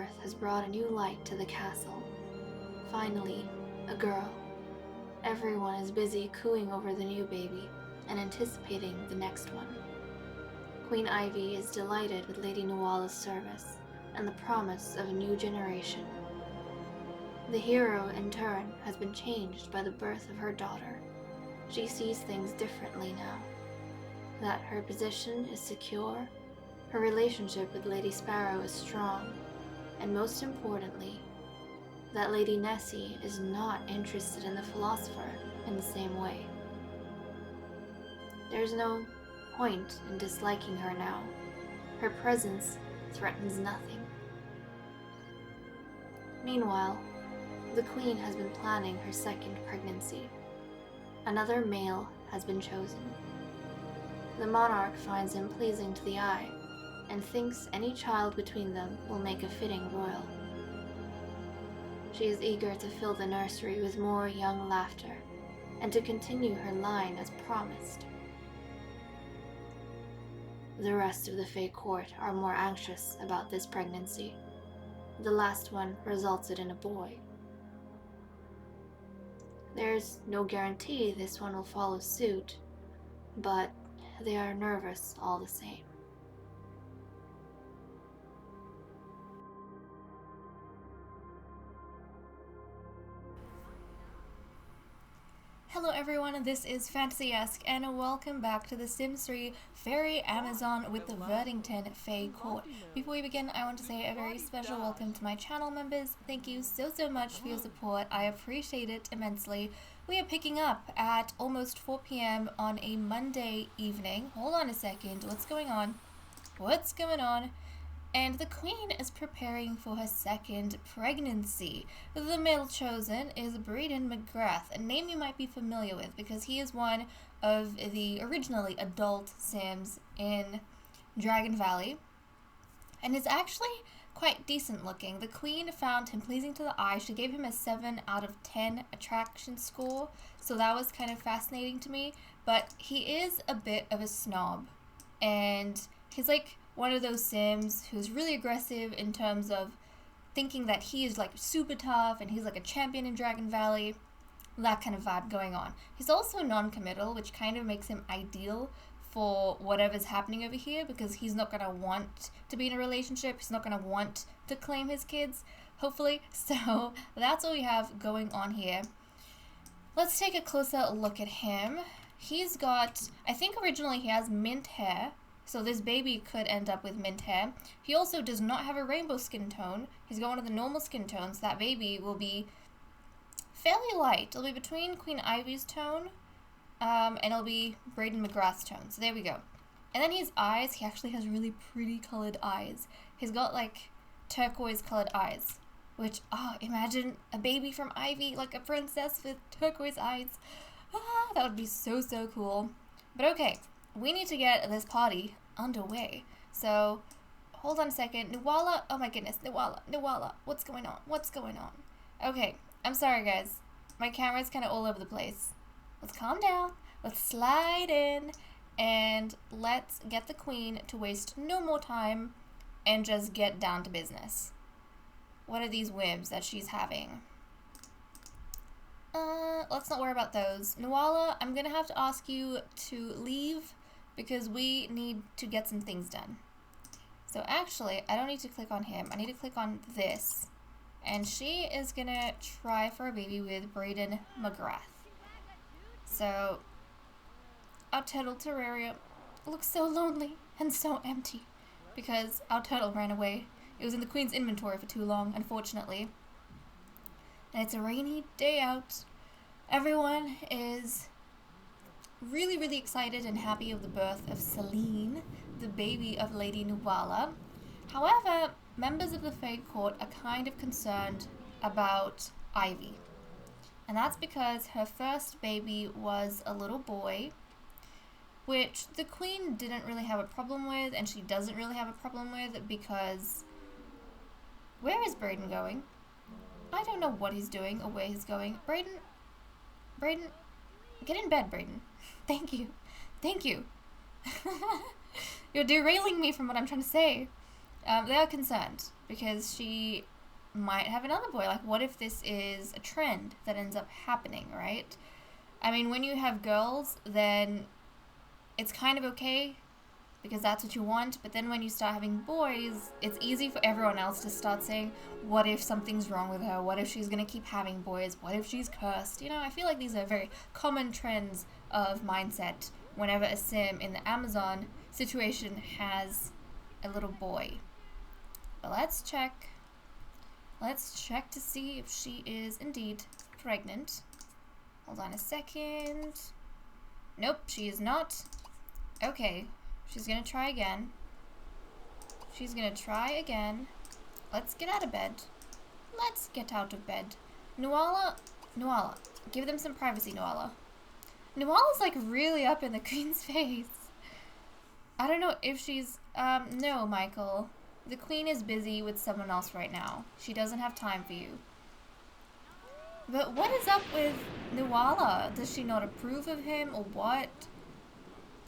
birth has brought a new light to the castle. Finally, a girl. Everyone is busy cooing over the new baby and anticipating the next one. Queen Ivy is delighted with Lady Nuala's service and the promise of a new generation. The hero, in turn, has been changed by the birth of her daughter. She sees things differently now. That her position is secure, her relationship with Lady Sparrow is strong, and most importantly, that Lady Nessie is not interested in the philosopher in the same way. There's no point in disliking her now. Her presence threatens nothing. Meanwhile, the Queen has been planning her second pregnancy. Another male has been chosen. The monarch finds him pleasing to the eye and thinks any child between them will make a fitting royal. She is eager to fill the nursery with more young laughter and to continue her line as promised. The rest of the Fae court are more anxious about this pregnancy. The last one resulted in a boy. There's no guarantee this one will follow suit, but they are nervous all the same. Hello everyone, this is Fantasy-esque, and welcome back to the Sims 3 Fairy Amazon with the Verdington Fae Court. Before we begin, I want to say a very special welcome to my channel members. Thank you so much for your support. I appreciate it immensely. We are picking up at almost 4 p.m. on a Monday evening. Hold on a second, what's going on? What's going on? And the Queen is preparing for her second pregnancy. The male chosen is Braden McGrath, a name you might be familiar with because he is one of the originally adult Sims in Dragon Valley, and is actually quite decent looking. The Queen found him pleasing to the eye. She gave him a 7 out of 10 attraction score, so that was kind of fascinating to me, but he is a bit of a snob, and he's like one of those Sims who's really aggressive in terms of thinking that he is like super tough and he's like a champion in Dragon Valley, that kind of vibe going on. He's also non-committal, which kind of makes him ideal for whatever's happening over here because he's not going to want to be in a relationship, he's not going to want to claim his kids, hopefully. So that's what we have going on here. Let's take a closer look at him. He's got, I think originally he has mint hair, so this baby could end up with mint hair. He also does not have a rainbow skin tone. He's got one of the normal skin tones. That baby will be fairly light. It'll be between Queen Ivy's tone and it'll be Braden McGrath's tone. So there we go. And then his eyes, he actually has really pretty colored eyes. He's got like turquoise colored eyes, which, imagine a baby from Ivy, like a princess with turquoise eyes. That would be so cool. But okay. We need to get this party underway. So, hold on a second. Nuala, oh my goodness, Nuala, what's going on? What's going on? Okay, I'm sorry guys. My camera's kind of all over the place. Let's calm down. Let's slide in. And let's get the Queen to waste no more time and just get down to business. What are these whims that she's having? Let's not worry about those. Nuala, I'm gonna have to ask you to leave because we need to get some things done. So actually, I don't need to click on him. I need to click on this. And she is gonna try for a baby with Braden McGrath. So, our turtle terrarium looks so lonely and so empty because our turtle ran away. It was in the Queen's inventory for too long, unfortunately. And it's a rainy day out. Everyone is really excited and happy of the birth of Celine, the baby of Lady Nuala. However, members of the Fae Court are kind of concerned about Ivy. And that's because her first baby was a little boy, which the Queen didn't really have a problem with, and she doesn't really have a problem with because... Where is Braden going? I don't know what he's doing or where he's going. Braden, get in bed, Braden. Thank you. You're derailing me from what I'm trying to say. They are concerned because she might have another boy. Like, what if this is a trend that ends up happening, right? I mean, when you have girls, then it's kind of okay because that's what you want, but then when you start having boys, it's easy for everyone else to start saying, what if something's wrong with her? What if she's gonna keep having boys? What if she's cursed? You know, I feel like these are very common trends of mindset whenever a sim in the Amazon situation has a little boy. But let's check. Let's check to see if she is indeed pregnant. Hold on a second. Nope, she is not. Okay, she's gonna try again. She's gonna try again. Let's get out of bed. Let's get out of bed. Nuala, give them some privacy, Nuala. Nuala's like really up in the queen's face. I don't know if she's, no, Michael. The queen is busy with someone else right now. She doesn't have time for you. But what is up with Nuala? Does she not approve of him or what?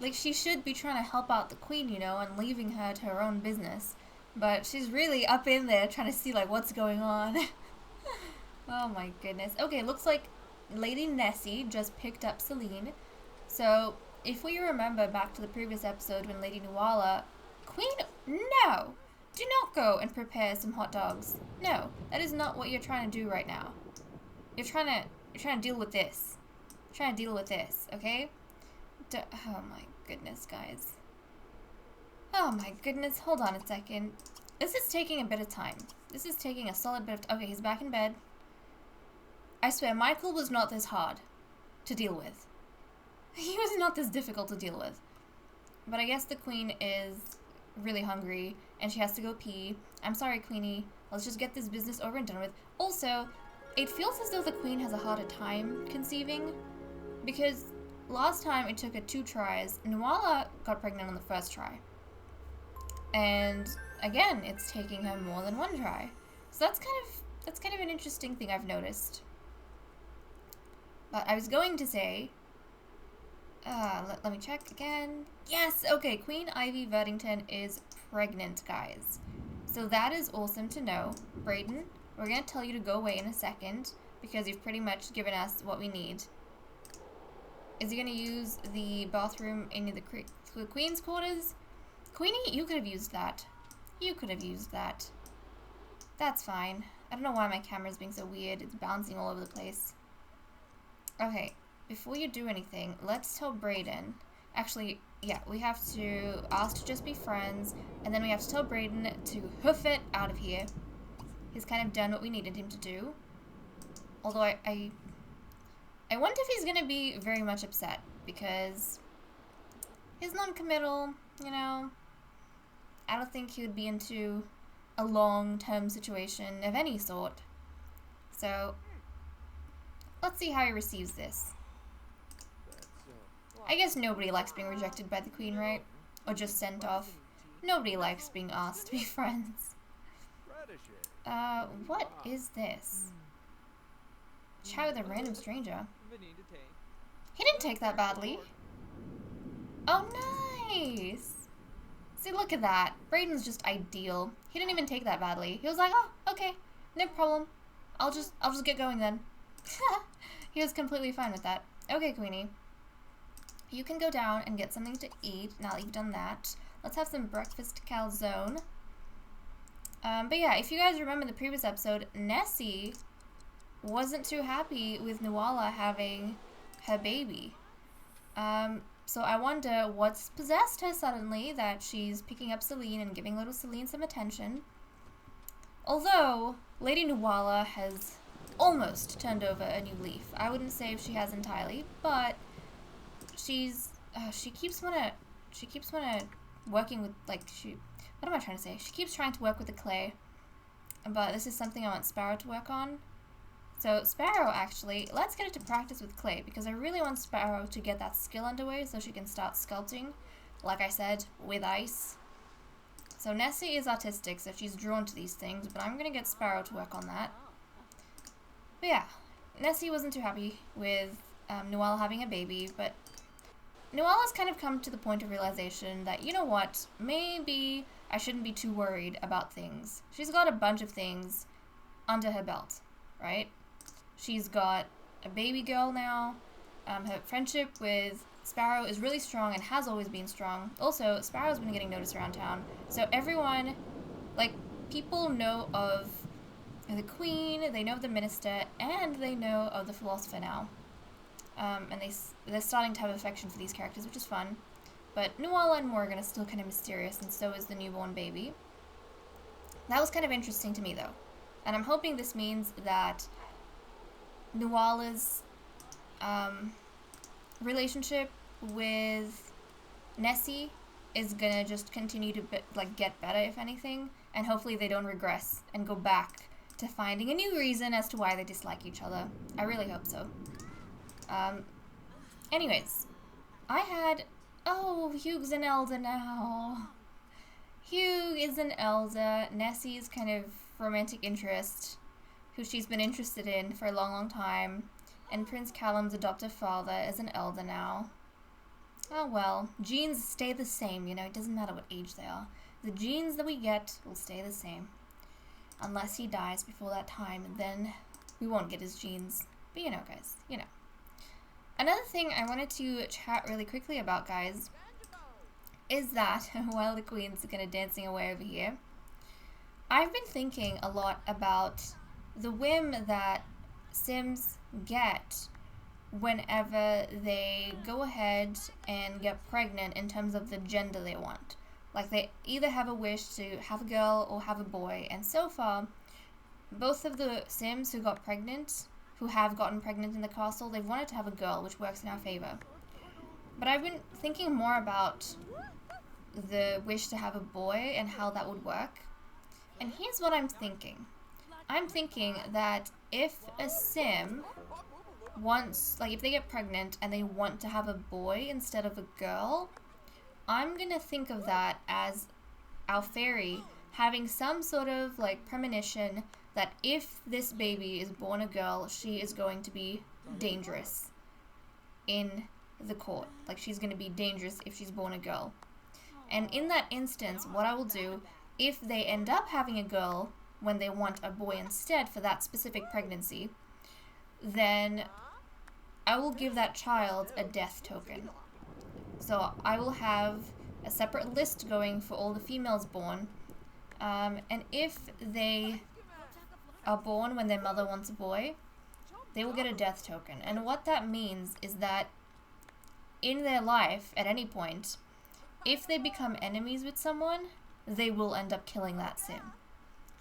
Like, she should be trying to help out the queen, you know, and leaving her to her own business. But she's really up in there trying to see, like, what's going on. Oh my goodness. Okay, looks like Lady Nessie just picked up Celine. So, if we remember back to the previous episode when Lady Nuala... Queen, no! Do not go and prepare some hot dogs. No, that is not what you're trying to do right now. You're trying to deal with this. You're trying to deal with this, okay? Oh my goodness, guys. Oh my goodness, hold on a second. This is taking a bit of time. This is taking a solid bit of... Okay, he's back in bed. I swear, Michael was not this hard to deal with. He was not this difficult to deal with. But I guess the queen is really hungry and she has to go pee. I'm sorry, Queenie. Let's just get this business over and done with. Also, it feels as though the queen has a harder time conceiving because last time it took her 2 tries. Nuala got pregnant on the first try. And again, it's taking her more than 1 try. So that's kind of an interesting thing I've noticed. But I was going to say, let me check again. Yes, okay, Queen Ivy Verdington is pregnant, guys. So that is awesome to know. Brayden, we're going to tell you to go away in a second because you've pretty much given us what we need. Is he going to use the bathroom in the Queen's quarters? Queenie, you could have used that. You could have used that. That's fine. I don't know why my camera's being so weird. It's bouncing all over the place. Okay, before you do anything, let's tell Brayden. Actually, yeah, we have to ask to just be friends, and then we have to tell Brayden to hoof it out of here. He's kind of done what we needed him to do. Although I wonder if he's going to be very much upset, because he's non-committal, you know. I don't think he would be into a long-term situation of any sort. So, let's see how he receives this. I guess nobody likes being rejected by the queen, right? Or just sent off. Nobody likes being asked to be friends. What is this? Chat with a random stranger. He didn't take that badly. Oh, nice! See, look at that. Brayden's just ideal. He didn't even take that badly. He was like, oh, okay, no problem. I'll just get going then. He was completely fine with that. Okay, Queenie. You can go down and get something to eat now that you've done that. Let's have some breakfast calzone. But yeah, if you guys remember the previous episode, Nessie wasn't too happy with Nuala having her baby. So I wonder what's possessed her suddenly that she's picking up Celine and giving little Celine some attention. Although, Lady Nuala has almost turned over a new leaf. I wouldn't say if she has entirely, but she keeps wanna working with, like, what am I trying to say? She keeps trying to work with the clay, but this is something I want Sparrow to work on. So Sparrow, actually, let's get her to practice with clay, because I really want Sparrow to get that skill underway so she can start sculpting, like I said, with ice. So Nessie is artistic, so she's drawn to these things, but I'm gonna get Sparrow to work on that. But yeah, Nessie wasn't too happy with Nuala having a baby, but Nuala's kind of come to the point of realization that, you know what, maybe I shouldn't be too worried about things. She's got a bunch of things under her belt, right? She's got a baby girl now. Her friendship with Sparrow is really strong and has always been strong. Also, Sparrow's been getting noticed around town. So everyone, like, people know of the Queen, they know of the Minister, and they know of the Philosopher now. And they're starting to have affection for these characters, which is fun. But Nuala and Morgan are still kind of mysterious, and so is the newborn baby. That was kind of interesting to me, though. And I'm hoping this means that Nuala's relationship with Nessie is gonna just continue to get better, if anything, and hopefully they don't regress and go back to finding a new reason as to why they dislike each other. I really hope so. Anyways, Hugh's an elder now. Hugh is an elder. Nessie's kind of romantic interest, who she's been interested in for a long, long time. And Prince Callum's adoptive father is an elder now. Oh well, genes stay the same, it doesn't matter what age they are. The genes that we get will stay the same. Unless he dies before that time, and then we won't get his genes. But guys, Another thing I wanted to chat really quickly about, guys, is that while the Queen's kind of dancing away over here, I've been thinking a lot about the whim that Sims get whenever they go ahead and get pregnant in terms of the gender they want. Like, they either have a wish to have a girl or have a boy, and so far, both of the Sims who have gotten pregnant in the castle, they've wanted to have a girl, which works in our favor. But I've been thinking more about the wish to have a boy and how that would work. And here's what I'm thinking. I'm thinking that if a Sim wants, if they get pregnant and they want to have a boy instead of a girl, I'm gonna think of that as our fairy having some sort of, premonition that if this baby is born a girl, she is going to be dangerous in the court. She's going to be dangerous if she's born a girl. And in that instance, what I will do, if they end up having a girl when they want a boy instead for that specific pregnancy, then I will give that child a death token. So I will have a separate list going for all the females born, and if they are born when their mother wants a boy, they will get a death token. And what that means is that in their life, at any point, if they become enemies with someone, they will end up killing that Sim.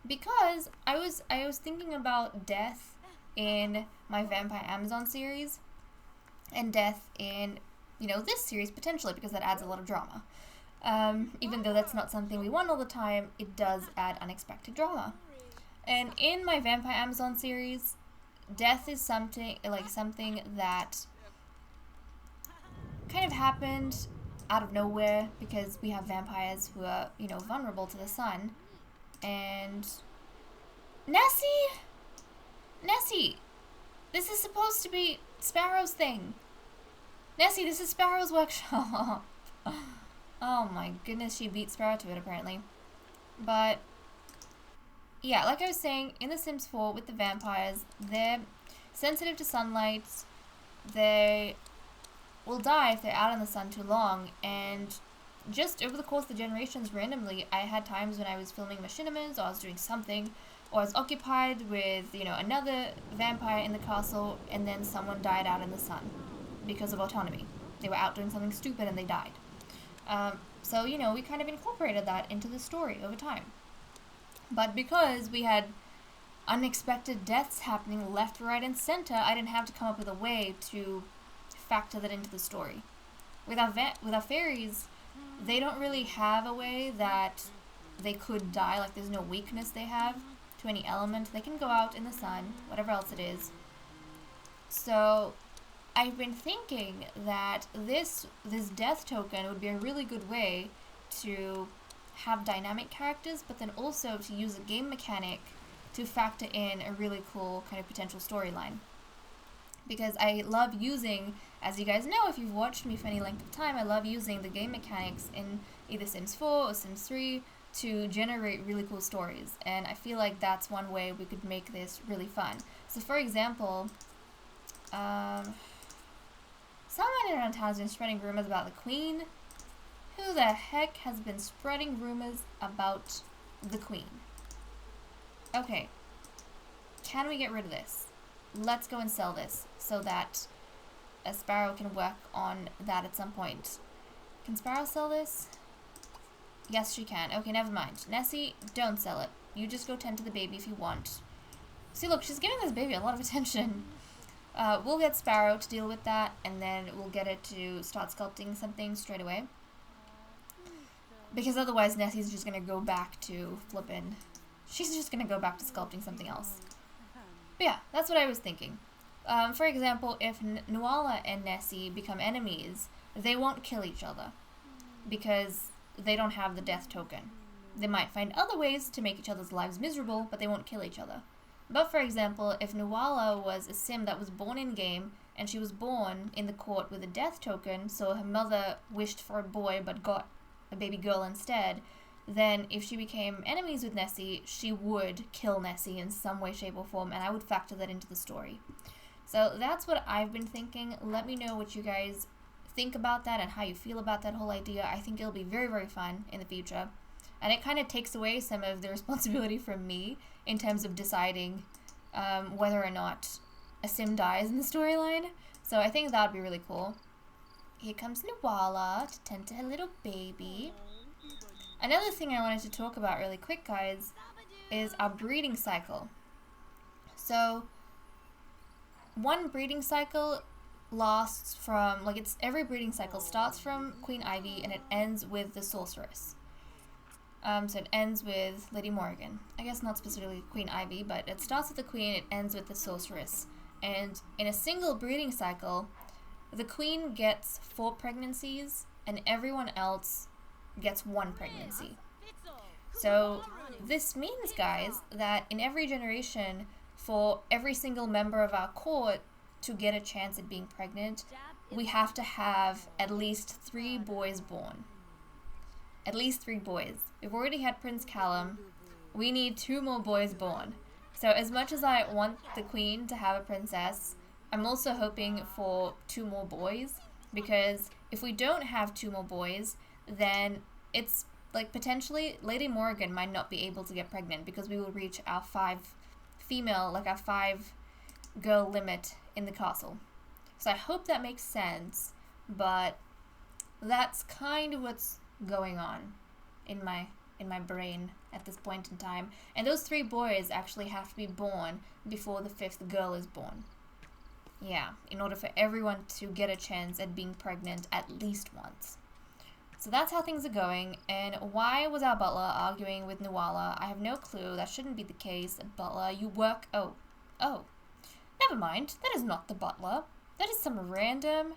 Because I was thinking about death in my Vampire Amazon series, and death in, this series potentially, because that adds a lot of drama. Even though that's not something we want all the time, it does add unexpected drama. And in my Vampire Amazon series, death is something that kind of happened out of nowhere because we have vampires who are, vulnerable to the sun. And Nessie, this is supposed to be Sparrow's thing. Nessie, this is Sparrow's workshop. Oh my goodness, she beat Sparrow to it apparently. But yeah, like I was saying, in The Sims 4 with the vampires, they're sensitive to sunlight. They will die if they're out in the sun too long. And just over the course of the generations, randomly, I had times when I was filming Machinimas, or I was doing something, or I was occupied with, another vampire in the castle, and then someone died out in the sun because of autonomy. They were out doing something stupid and they died. So, we kind of incorporated that into the story over time. But because we had unexpected deaths happening left, right, and center, I didn't have to come up with a way to factor that into the story. With our fairies, they don't really have a way that they could die. There's no weakness they have to any element. They can go out in the sun, whatever else it is. So I've been thinking that this death token would be a really good way to have dynamic characters, but then also to use a game mechanic to factor in a really cool kind of potential storyline. Because I love using, as you guys know if you've watched me for any length of time, I love using the game mechanics in either Sims 4 or Sims 3 to generate really cool stories, and I feel like that's one way we could make this really fun. So for example, someone around town has been spreading rumors about the Queen. Who the heck has been spreading rumors about the Queen? Okay, can we get rid of this? Let's go and sell this so that a Sparrow can work on that at some point. Can Sparrow sell this? Yes, she can. Okay, never mind. Nessie, don't sell it. You just go tend to the baby if you want. See, look, she's giving this baby a lot of attention. We'll get Sparrow to deal with that, and then we'll get it to start sculpting something straight away. Because otherwise Nessie's just gonna go back to flippin'. She's just gonna go back to sculpting something else. But yeah, that's what I was thinking. For example, if Nuala and Nessie become enemies, they won't kill each other. Because they don't have the death token. They might find other ways to make each other's lives miserable, but they won't kill each other. But for example, if Nuala was a sim that was born in-game, and she was born in the court with a death token, so her mother wished for a boy but got a baby girl instead, then if she became enemies with Nessie, she would kill Nessie in some way, shape, or form, and I would factor that into the story. So that's what I've been thinking. Let me know what you guys think about that and how you feel about that whole idea. I think it'll be very, very fun in the future. And it kind of takes away some of the responsibility from me in terms of deciding whether or not a sim dies in the storyline. So I think that would be really cool. Here comes Nuala to tend to her little baby. Another thing I wanted to talk about really quick, guys, is our breeding cycle. So one breeding cycle lasts from, like, it's every breeding cycle starts from Queen Ivy and it ends with the sorceress. So it ends with Lady Morrigan. I guess not specifically Queen Ivy, but it starts with the Queen, it ends with the sorceress. And in a single breeding cycle, the Queen gets 4 pregnancies and everyone else gets 1 pregnancy. So this means, guys, that in every generation, for every single member of our court to get a chance at being pregnant, we have to have at least 3 boys born. At least 3 boys. We've already had Prince Callum. We need 2 more boys born. So as much as I want the Queen to have a princess, I'm also hoping for 2 more boys, because if we don't have 2 more boys, then it's like potentially Lady Morrigan might not be able to get pregnant because we will reach our 5 female, like our 5 girl limit in the castle. So I hope that makes sense, but that's kind of what's going on in my brain at this point in time. And those 3 boys actually have to be born before the 5th girl is born. Yeah, in order for everyone to get a chance at being pregnant at least once. So that's how things are going. And why was our butler arguing with Nuala? I have no clue. That shouldn't be the case. Butler, you work... Oh. Never mind. That is not the butler. That is some random...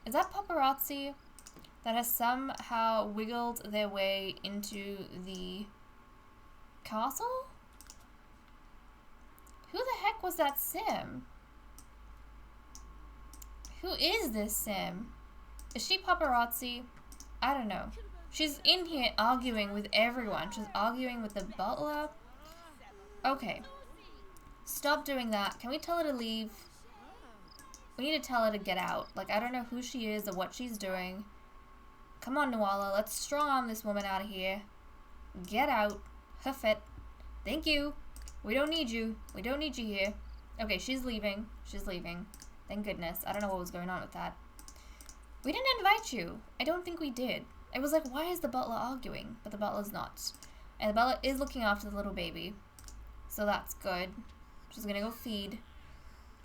Is that paparazzi that has somehow wiggled their way into the castle? Who the heck was that sim? Who is this sim? Is she paparazzi? I don't know. She's in here arguing with everyone. She's arguing with the butler. Okay. Stop doing that. Can we tell her to leave? We need to tell her to get out. Like, I don't know who she is or what she's doing. Come on, Nuala. Let's strong arm this woman out of here. Get out. Hoof it. Thank you. We don't need you. We don't need you here. Okay, she's leaving. She's leaving. Thank goodness. I don't know what was going on with that. We didn't invite you. I don't think we did. I was like, why is the butler arguing? But the butler's not. And the butler is looking after the little baby. So that's good. She's gonna go feed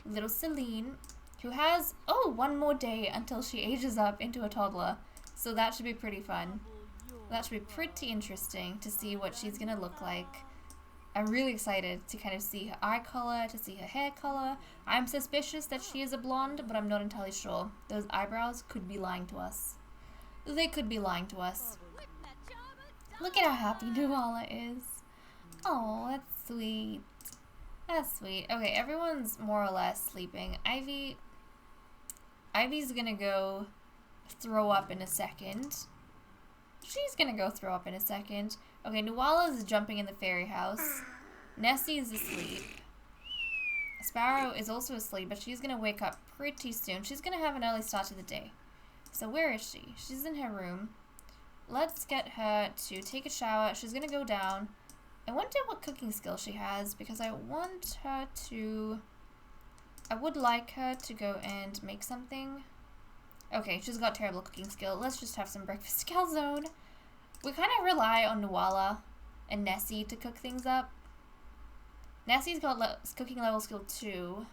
little Celine, who has, 1 more day until she ages up into a toddler. So that should be pretty fun. That should be pretty interesting to see what she's gonna look like. I'm really excited to kind of see her eye color, to see her hair color. I'm suspicious that she is a blonde, but I'm not entirely sure. Those eyebrows could be lying to us. They could be lying to us. Look at how happy Nuala is. Oh, that's sweet. That's sweet. Okay, everyone's more or less sleeping. Ivy's gonna go throw up in a second. She's gonna go throw up in a second. Okay, Nuala is jumping in the fairy house. Nessie is asleep. Sparrow is also asleep, but she's gonna wake up pretty soon. She's gonna have an early start to the day. So where is she? She's in her room. Let's get her to take a shower. She's gonna go down. I wonder what cooking skill she has, because I want her to... I would like her to go and make something. Okay, she's got terrible cooking skill. Let's just have some breakfast calzone. We kind of rely on Nuala and Nessie to cook things up. Nessie's got cooking level skill 2.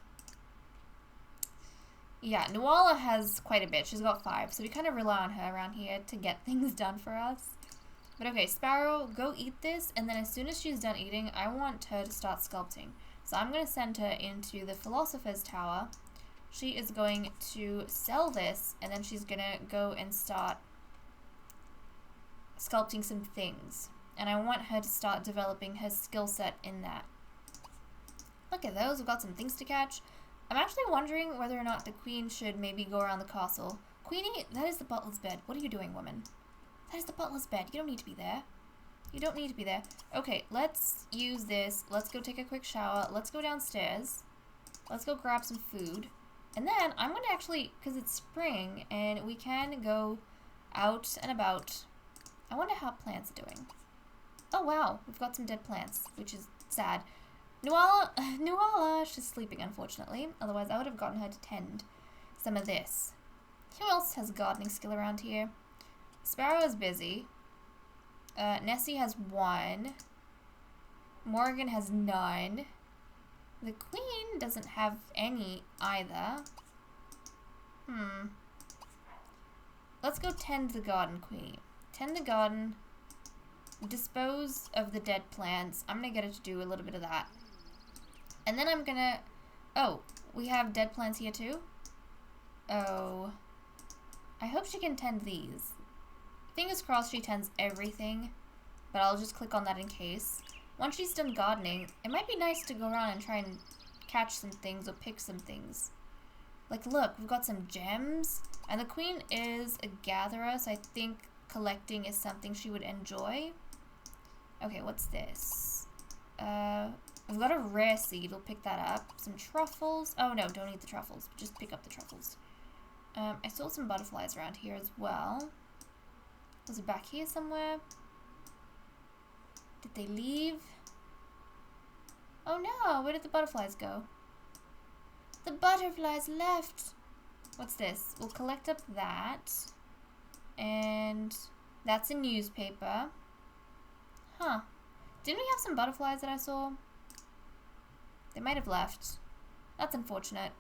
Yeah, Nuala has quite a bit. She's got 5, so we kind of rely on her around here to get things done for us. But okay, Sparrow, go eat this, and then as soon as she's done eating, I want her to start sculpting. So I'm going to send her into the Philosopher's Tower. She is going to sell this, and then she's going to go and start sculpting some things. And I want her to start developing her skill set in that. Look at those, we've got some things to catch. I'm actually wondering whether or not the queen should maybe go around the castle. Queenie, that is the butler's bed. What are you doing, woman? That is the butler's bed. You don't need to be there. You don't need to be there. Okay, let's use this. Let's go take a quick shower. Let's go downstairs. Let's go grab some food. And then I'm going to actually, because it's spring, and we can go out and about. I wonder how plants are doing. Oh, wow. We've got some dead plants, which is sad. Nuala, she's sleeping, unfortunately. Otherwise, I would have gotten her to tend some of this. Who else has gardening skill around here? Sparrow is busy. Nessie has 1. Morgan has none. The queen doesn't have any either. Let's go tend the garden, Queenie. Tend the garden. Dispose of the dead plants. I'm gonna get her to do a little bit of that. And then I'm gonna... Oh, we have dead plants here too? Oh. I hope she can tend these. Fingers crossed she tends everything, but I'll just click on that in case. Once she's done gardening, it might be nice to go around and try and catch some things or pick some things. Like, look, we've got some gems, and the queen is a gatherer, so I think collecting is something she would enjoy. Okay, what's this? We've got a rare seed. We'll pick that up. Some truffles. Oh, no, don't eat the truffles. Just pick up the truffles. I saw some butterflies around here as well. Was it back here somewhere? Did they leave? Oh, no. Where did the butterflies go? The butterflies left. What's this? We'll collect up that. And that's a newspaper. Huh. Didn't we have some butterflies that I saw? They might have left. That's unfortunate.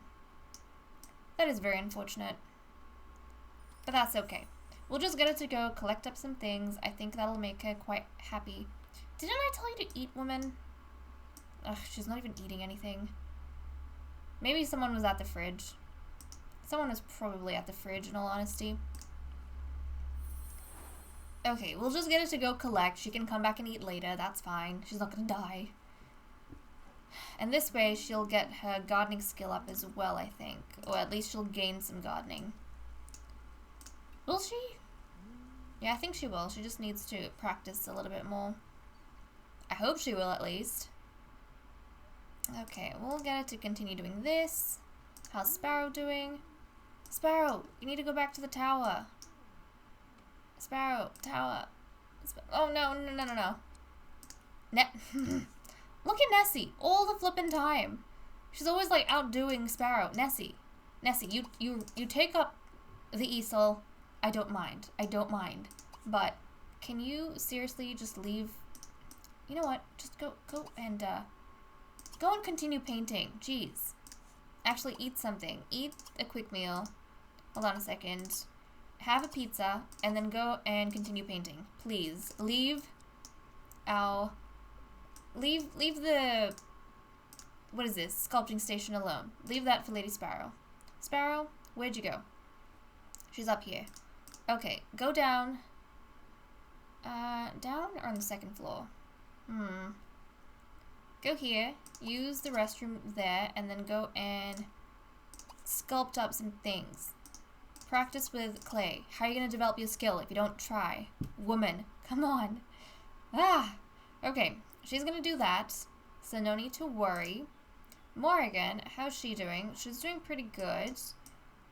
That is very unfortunate. But that's okay. We'll just get her to go collect up some things. I think that'll make her quite happy. Didn't I tell you to eat, woman? Ugh, she's not even eating anything. Maybe someone was at the fridge. Someone was probably at the fridge, in all honesty. Okay, we'll just get her to go collect. She can come back and eat later. That's fine. She's not gonna die. And this way, she'll get her gardening skill up as well, I think. Or at least she'll gain some gardening. Will she? Yeah, I think she will. She just needs to practice a little bit more. I hope she will, at least. Okay, we'll get her to continue doing this. How's Sparrow doing? Sparrow, you need to go back to the tower. Sparrow, tower. Oh, no. Look at Nessie, all the flippin' time. She's always, like, outdoing Sparrow. Nessie, you take up the easel. I don't mind. But can you seriously just leave? You know what? Just go and continue painting. Jeez. Actually, eat something. Eat a quick meal. Hold on a second. Have a pizza, and then go and continue painting. Please. Leave the... What is this? Sculpting station alone. Leave that for Lady Sparrow. Sparrow, where'd you go? She's up here. Okay, go down. Down or on the second floor? Go here. Use the restroom there, and then go and sculpt up some things. practice with clay. How are you gonna develop your skill if you don't try? Woman, come on. Ah, okay. She's gonna do that, so no need to worry. Morrigan, how's she doing? She's doing pretty good.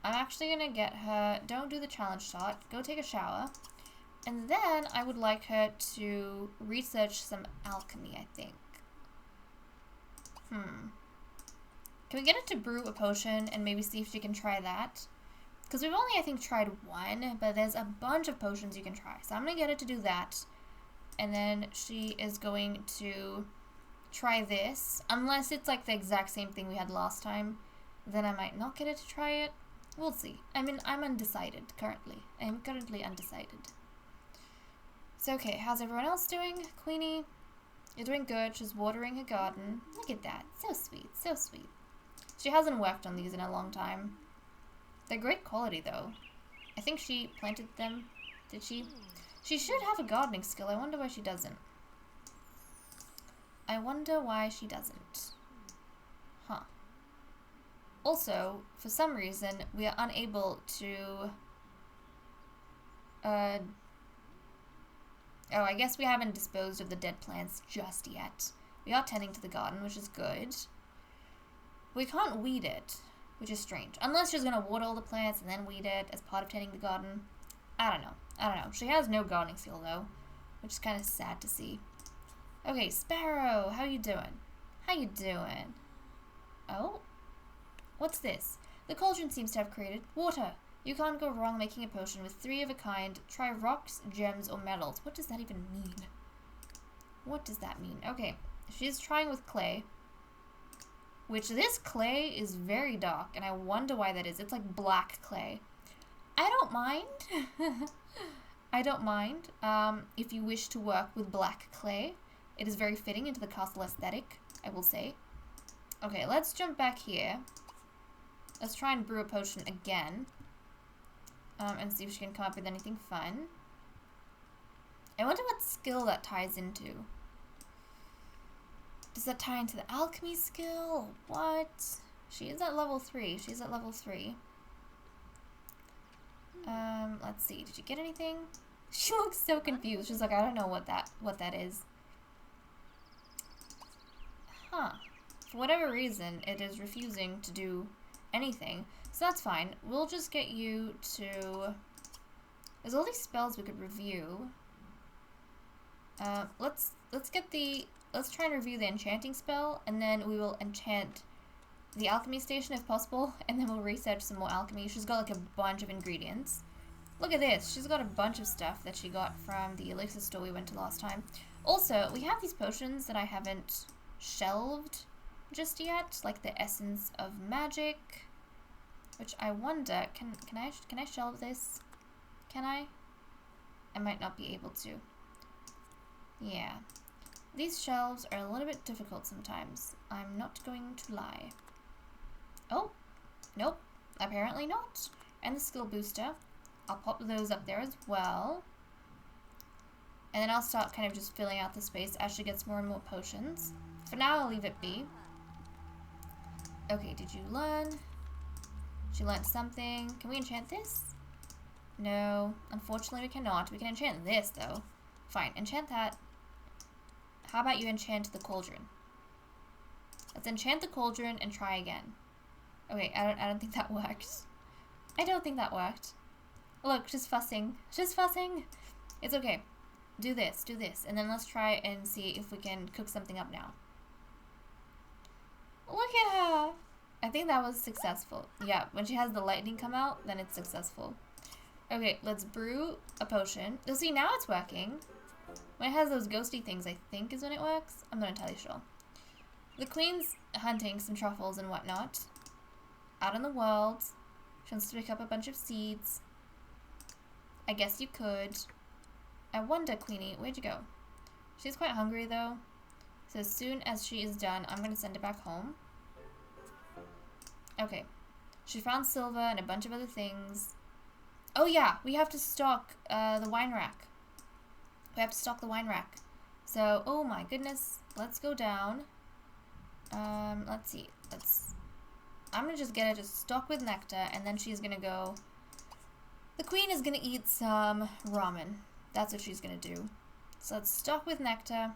I'm actually gonna get her, don't do the challenge shot, go take a shower. And then I would like her to research some alchemy, I think. Can we get her to brew a potion and maybe see if she can try that? Because we've only, I think, tried one, but there's a bunch of potions you can try. So I'm gonna get her to do that. And then she is going to try this. Unless it's like the exact same thing we had last time, then I might not get her to try it. We'll see. I mean, I'm undecided currently. I'm currently undecided. So okay, how's everyone else doing? Queenie, you're doing good. She's watering her garden. Look at that. So sweet, so sweet. She hasn't worked on these in a long time. They're great quality though. I think she planted them. Did she? She should have a gardening skill. I wonder why she doesn't. I wonder why she doesn't. Huh. Also, for some reason, we are unable to... Oh, I guess we haven't disposed of the dead plants just yet. We are tending to the garden, which is good. We can't weed it, which is strange. Unless she's gonna water all the plants and then weed it as part of tending the garden. I don't know. I don't know. She has no gardening skill, though, which is kind of sad to see. Okay, Sparrow, how you doing? How you doing? Oh? What's this? The cauldron seems to have created water. You can't go wrong making a potion with 3 of a kind. Try rocks, gems, or metals. What does that even mean? What does that mean? Okay, she's trying with clay. Which this clay is very dark, and I wonder why that is. It's like black clay. I don't mind. I don't mind. If you wish to work with black clay, it is very fitting into the castle aesthetic, I will say. Okay, let's jump back here. Let's try and brew a potion again. And see if she can come up with anything fun. I wonder what skill that ties into. Does that tie into the alchemy skill? What? She is at level 3. She's at level 3. Let's see. Did you get anything? She looks so confused. She's like, I don't know what that is. Huh. For whatever reason, it is refusing to do anything. So that's fine. We'll just get you to... There's all these spells we could review. Let's try and review the enchanting spell, and then we will enchant the alchemy station if possible, and then we'll research some more alchemy. She's got like a bunch of ingredients. Look at this. She's got a bunch of stuff that she got from the elixir store we went to last time. Also, we have these potions that I haven't shelved just yet, like the essence of magic, which I wonder, can I shelve this? Can I? I might not be able to. Yeah. These shelves are a little bit difficult sometimes. I'm not going to lie. Oh, nope. Apparently not. And the skill booster. I'll pop those up there as well. And then I'll start kind of just filling out the space as she gets more and more potions. For now, I'll leave it be. Okay, did you learn? She learned something. Can we enchant this? No, unfortunately we cannot. We can enchant this, though. Fine, enchant that. How about you enchant the cauldron? Let's enchant the cauldron and try again. Okay, I don't think that worked. I don't think that worked. Look, she's fussing. She's fussing. It's okay. Do this, and then let's try and see if we can cook something up now. Look at her! I think that was successful. Yeah, when she has the lightning come out, then it's successful. Okay, let's brew a potion. You'll see, now it's working. When it has those ghosty things, I think is when it works. I'm not entirely sure. The queen's hunting some truffles and whatnot. Out in the world. She wants to pick up a bunch of seeds. I guess you could. I wonder, Queenie, where'd you go? She's quite hungry, though. So as soon as she is done, I'm going to send her back home. Okay. She found silver and a bunch of other things. Oh yeah, we have to stock the wine rack. We have to stock the wine rack. So, oh my goodness. Let's go down. Let's see. I'm going to just get her to stock with nectar, and then she's going to go The queen is gonna eat some ramen. That's what she's gonna do. So let's stock with nectar.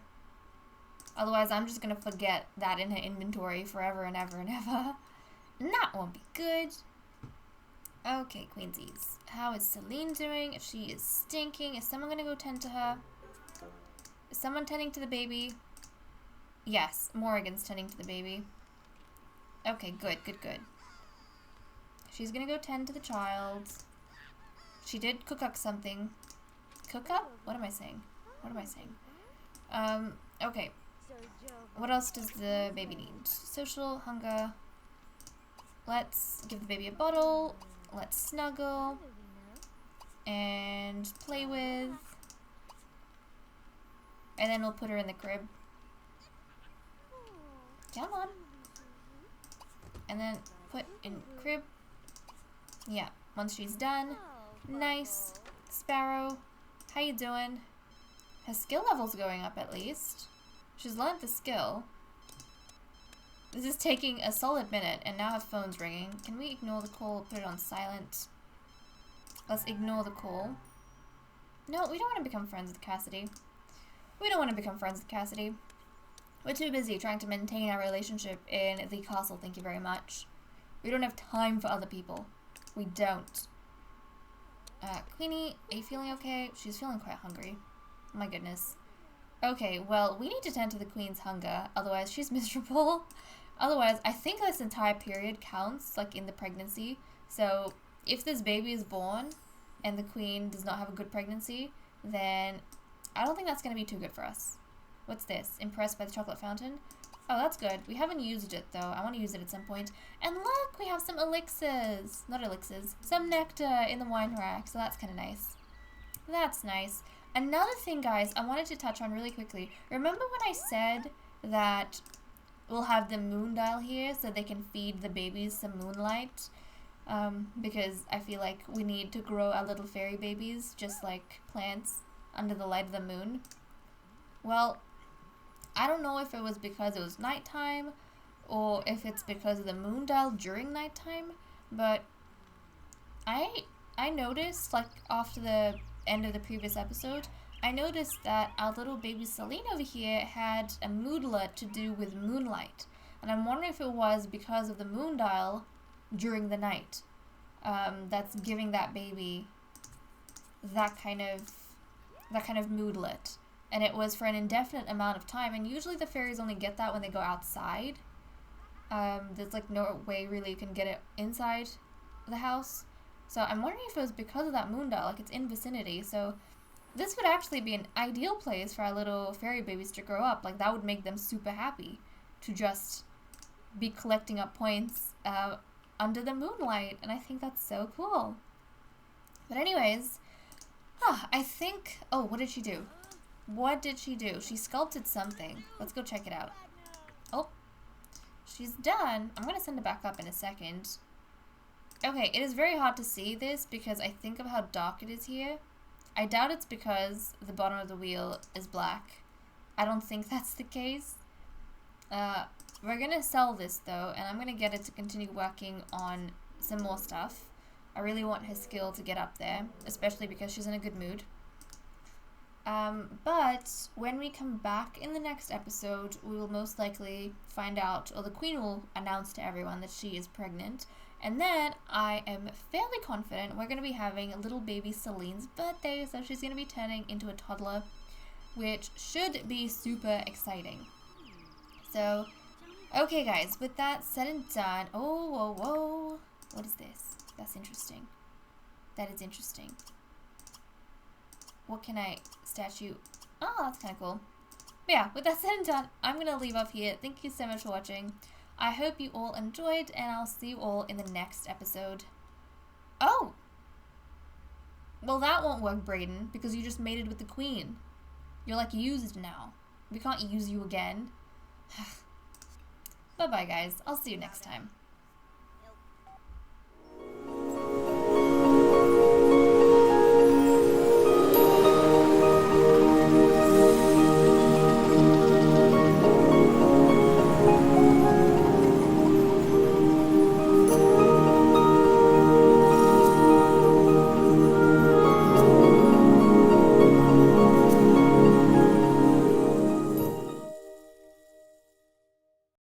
Otherwise, I'm just gonna forget that in her inventory forever and ever and ever. And that won't be good. Okay, Queensies. How is Celine doing? She is stinking. Is someone gonna go tend to her? Is someone tending to the baby? Yes, Morrigan's tending to the baby. Okay, good. She's gonna go tend to the child. She did cook up something. Cook up? What am I saying? Okay. What else does the baby need? Social, hunger. Let's give the baby a bottle. Let's snuggle. And play with. And then we'll put her in the crib. Come on. And then put in crib. Yeah, once she's done. Nice. Sparrow, how you doing? Her skill level's going up at least. She's learned the skill. This is taking a solid minute and now her phone's ringing. Can we ignore the call? Put it on silent. Let's ignore the call. No, we don't want to become friends with Cassidy. We're too busy trying to maintain our relationship in the castle, thank you very much. We don't have time for other people. We don't. Queenie, are you feeling okay? She's feeling quite hungry. Oh my goodness. Okay, well, we need to tend to the queen's hunger, otherwise she's miserable. Otherwise, I think this entire period counts, like, in the pregnancy. So, if this baby is born and the queen does not have a good pregnancy, then I don't think that's going to be too good for us. What's this? Impressed by the chocolate fountain? Oh, that's good. We haven't used it, though. I want to use it at some point. And look, we have some elixirs. Not elixirs. Some nectar in the wine rack, so that's kind of nice. That's nice. Another thing, guys, I wanted to touch on really quickly. Remember when I said that we'll have the moon dial here so they can feed the babies some moonlight? Because I feel like we need to grow our little fairy babies just like plants under the light of the moon. Well, I don't know if it was because it was nighttime or if it's because of the moon dial during nighttime, but I noticed, like, after the end of the previous episode, I noticed that our little baby Celine over here had a moodlet to do with moonlight. And I'm wondering if it was because of the moon dial during the night. That's giving that baby that kind of moodlet. And it was for an indefinite amount of time. And usually the fairies only get that when they go outside. There's like no way really you can get it inside the house. So I'm wondering if it was because of that moon dial, like it's in vicinity. So this would actually be an ideal place for our little fairy babies to grow up. Like that would make them super happy to just be collecting up points under the moonlight. And I think that's so cool. But anyways, I think, oh, what did she do? What did she do? She sculpted something. Let's go check it out. Oh, she's done. I'm going to send it back up in a second. Okay, it is very hard to see this because I think of how dark it is here. I doubt it's because the bottom of the wheel is black. I don't think that's the case. We're going to sell this though, and I'm going to get it to continue working on some more stuff. I really want her skill to get up there, especially because she's in a good mood. But when we come back in the next episode, we will most likely find out, or the queen will announce to everyone that she is pregnant. And then I am fairly confident we're going to be having little baby Celine's birthday, so she's going to be turning into a toddler, which should be super exciting. So, okay guys, with that said and done, oh, whoa, whoa, what is this? That's interesting. That is interesting. What can I, statue? Oh, that's kind of cool. But yeah, with that said and done, I'm going to leave off here. Thank you so much for watching. I hope you all enjoyed, and I'll see you all in the next episode. Oh! Well, that won't work, Brayden, because you just mated with the queen. You're, like, used now. We can't use you again. Bye-bye, guys. I'll see you next time.